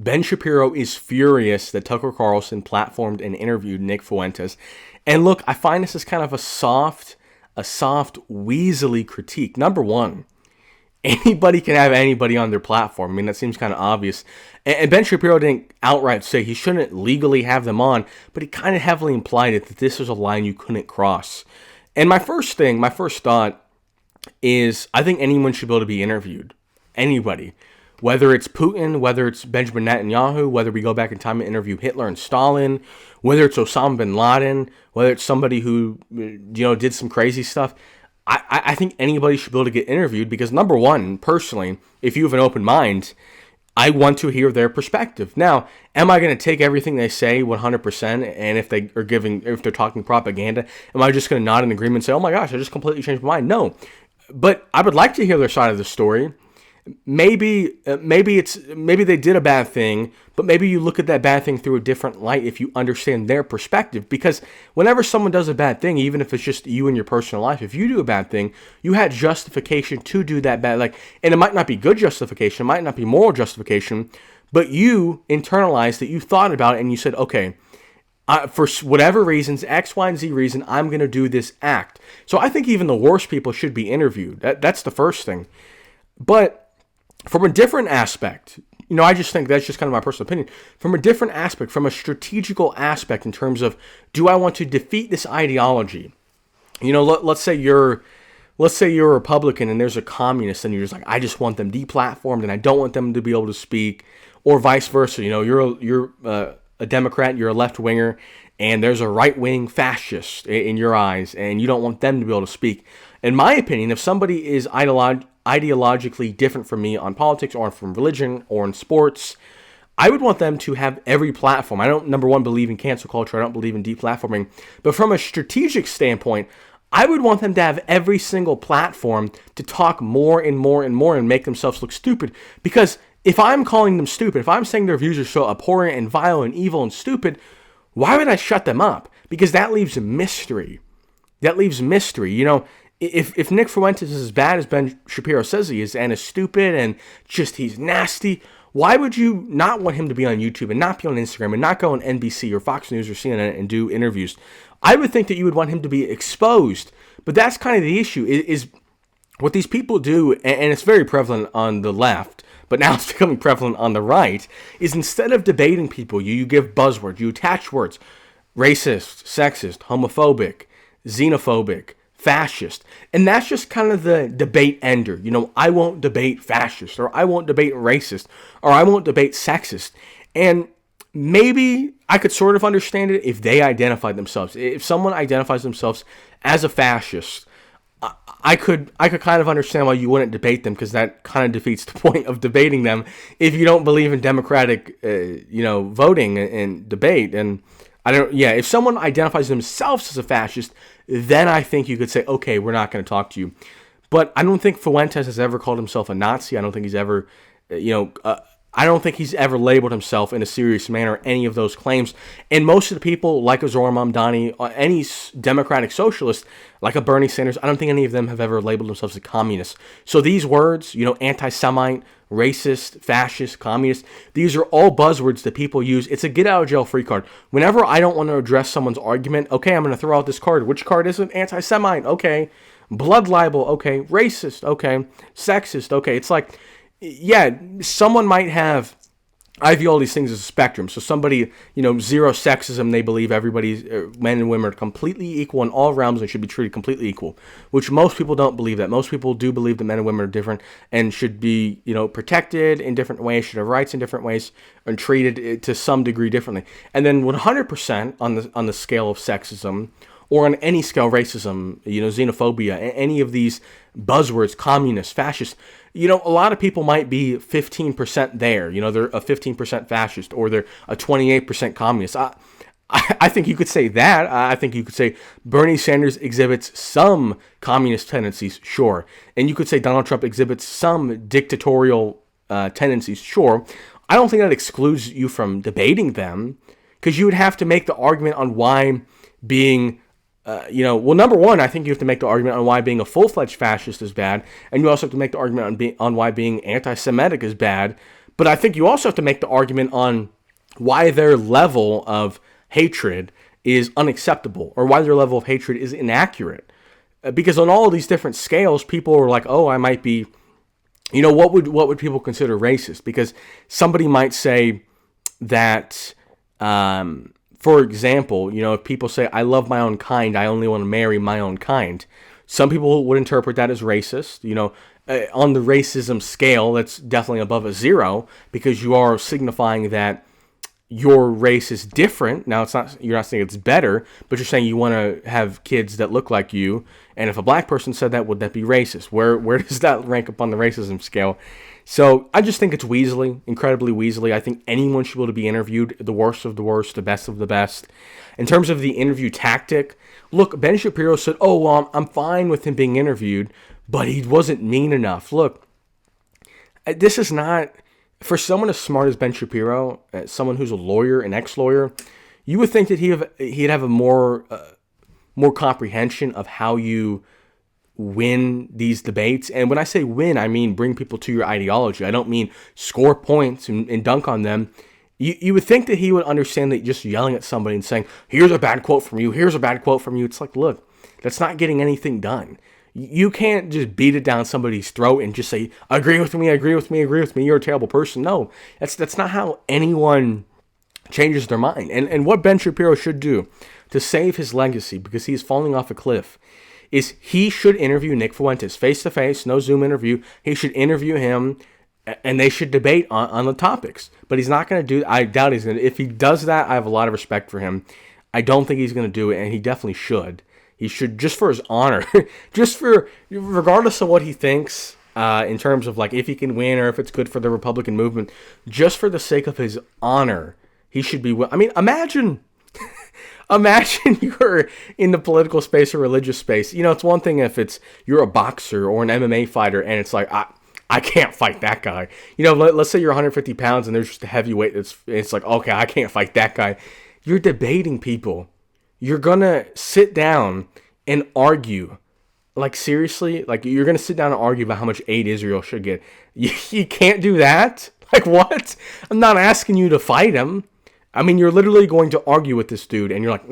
Ben Shapiro is furious that Tucker Carlson platformed and interviewed Nick Fuentes. And look, I find this is kind of a soft, weaselly critique. Number one, anybody can have anybody on their platform. I mean, that seems kind of obvious. And Ben Shapiro didn't outright say he shouldn't legally have them on, but he kind of heavily implied it that this was a line you couldn't cross. And my first thought is I think anyone should be able to be interviewed. Anybody. Whether it's Putin, whether it's Benjamin Netanyahu, whether we go back in time and interview Hitler and Stalin, whether it's Osama bin Laden, whether it's somebody who, did some crazy stuff. I think anybody should be able to get interviewed because, number one, personally, if you have an open mind, I want to hear their perspective. Now, am I going to take everything they say 100%? And if they're talking propaganda, am I just going to nod in agreement and say, oh my gosh, I just completely changed my mind? No. But I would like to hear their side of the story. Maybe they did a bad thing, but maybe you look at that bad thing through a different light if you understand their perspective. Because whenever someone does a bad thing, even if it's just you in your personal life, if you do a bad thing, you had justification to do that bad. And it might not be good justification, it might not be moral justification, but you internalized that, you thought about it, and you said, okay, for whatever reasons, X, Y, and Z reason, I'm going to do this act. So I think even the worst people should be interviewed. That's the first thing. But from a different aspect, I just think that's just kind of my personal opinion. From a different aspect, from a strategical aspect in terms of, do I want to defeat this ideology? Let's say you're a Republican and there's a communist and you're just like, I just want them deplatformed and I don't want them to be able to speak, or vice versa. You're a Democrat, you're a left-winger, and there's a right-wing fascist in your eyes and you don't want them to be able to speak. In my opinion, if somebody is ideologically different from me on politics or from religion or in sports, I would want them to have every platform. I don't, number one, believe in cancel culture. I don't believe in deplatforming. But from a strategic standpoint, I would want them to have every single platform to talk more and more and more and make themselves look stupid. Because if I'm calling them stupid, if I'm saying their views are so abhorrent and vile and evil and stupid, why would I shut them up? Because that leaves mystery. If Nick Fuentes is as bad as Ben Shapiro says he is, and is stupid and just he's nasty, why would you not want him to be on YouTube and not be on Instagram and not go on NBC or Fox News or CNN and do interviews? I would think that you would want him to be exposed. But that's kind of the issue, is what these people do, and it's very prevalent on the left, but now it's becoming prevalent on the right, is instead of debating people, you give buzzwords, you attach words: racist, sexist, homophobic, xenophobic, fascist. And that's just kind of the debate ender. I won't debate fascist, or I won't debate racist, or I won't debate sexist. And maybe I could sort of understand it if they identified themselves. If someone identifies themselves as a fascist, I could kind of understand why you wouldn't debate them, because that kind of defeats the point of debating them if you don't believe in democratic, voting and debate. And if someone identifies themselves as a fascist, then I think you could say, okay, we're not going to talk to you. But I don't think Fuentes has ever called himself a Nazi. I don't think he's ever, I don't think he's ever labeled himself in a serious manner, any of those claims. And most of the people, like a Zohar Mamdani, any democratic socialist, like a Bernie Sanders, I don't think any of them have ever labeled themselves a communist. So these words, anti-Semite, racist, fascist, communist, these are all buzzwords that people use. It's a get-out-of-jail-free card. Whenever I don't want to address someone's argument, okay, I'm going to throw out this card. Which card is it? Anti-Semite, okay. Blood libel, okay. Racist, okay. Sexist, okay. It's like, yeah, someone might have, I view all these things as a spectrum. So somebody, zero sexism, they believe everybody's, men and women are completely equal in all realms and should be treated completely equal, which most people don't believe that. Most people do believe that men and women are different and should be, protected in different ways, should have rights in different ways, and treated to some degree differently. And then 100% on the scale of sexism, or on any scale, racism, xenophobia, any of these buzzwords, communist, fascist, a lot of people might be 15% there. They're a 15% fascist, or they're a 28% communist. I think you could say that. I think you could say Bernie Sanders exhibits some communist tendencies, sure. And you could say Donald Trump exhibits some dictatorial tendencies, sure. I don't think that excludes you from debating them, because you would have to make the argument on why being number one, I think you have to make the argument on why being a full-fledged fascist is bad, and you also have to make the argument on why being anti-Semitic is bad. But I think you also have to make the argument on why their level of hatred is unacceptable, or why their level of hatred is inaccurate. Because on all of these different scales, people are like, oh, I might be, what would people consider racist? Because somebody might say that, for example, if people say, I love my own kind, I only want to marry my own kind. Some people would interpret that as racist. On the racism scale, that's definitely above a 0, because you are signifying that your race is different. Now, you're not saying it's better, but you're saying you want to have kids that look like you. And if a black person said that, would that be racist? Where does that rank up on the racism scale? So I just think it's weaselly, incredibly weaselly. I think anyone should be able to be interviewed, the worst of the worst, the best of the best. In terms of the interview tactic, look, Ben Shapiro said, oh, well, I'm fine with him being interviewed, but he wasn't mean enough. Look, this is not... For someone as smart as Ben Shapiro, someone who's a lawyer, an ex-lawyer, you would think that he'd have a more comprehension of how you win these debates. And when I say win, I mean bring people to your ideology. I don't mean score points and dunk on them. You would think that he would understand that just yelling at somebody and saying, here's a bad quote from you, here's a bad quote from you. It's like, look, that's not getting anything done. You can't just beat it down somebody's throat and just say, agree with me, agree with me, agree with me, you're a terrible person. No, that's not how anyone changes their mind. And what Ben Shapiro should do to save his legacy, because he's falling off a cliff, is he should interview Nick Fuentes face-to-face, no Zoom interview. He should interview him, and they should debate on the topics. But he's not going to do, I doubt he's going to. If he does that, I have a lot of respect for him. I don't think he's going to do it, and he definitely should. He should, just for his honor, regardless of what he thinks, in terms of like if he can win or if it's good for the Republican movement, just for the sake of his honor, he should be. I mean, imagine you're in the political space or religious space. It's one thing if you're a boxer or an MMA fighter and it's like, I can't fight that guy. Let's say you're 150 pounds and there's just a heavyweight. It's like, okay, I can't fight that guy. You're debating people. You're going to sit down and argue. Like, seriously? Like, you're going to sit down and argue about how much aid Israel should get. You can't do that? Like, what? I'm not asking you to fight him. I mean, you're literally going to argue with this dude, and you're like, no,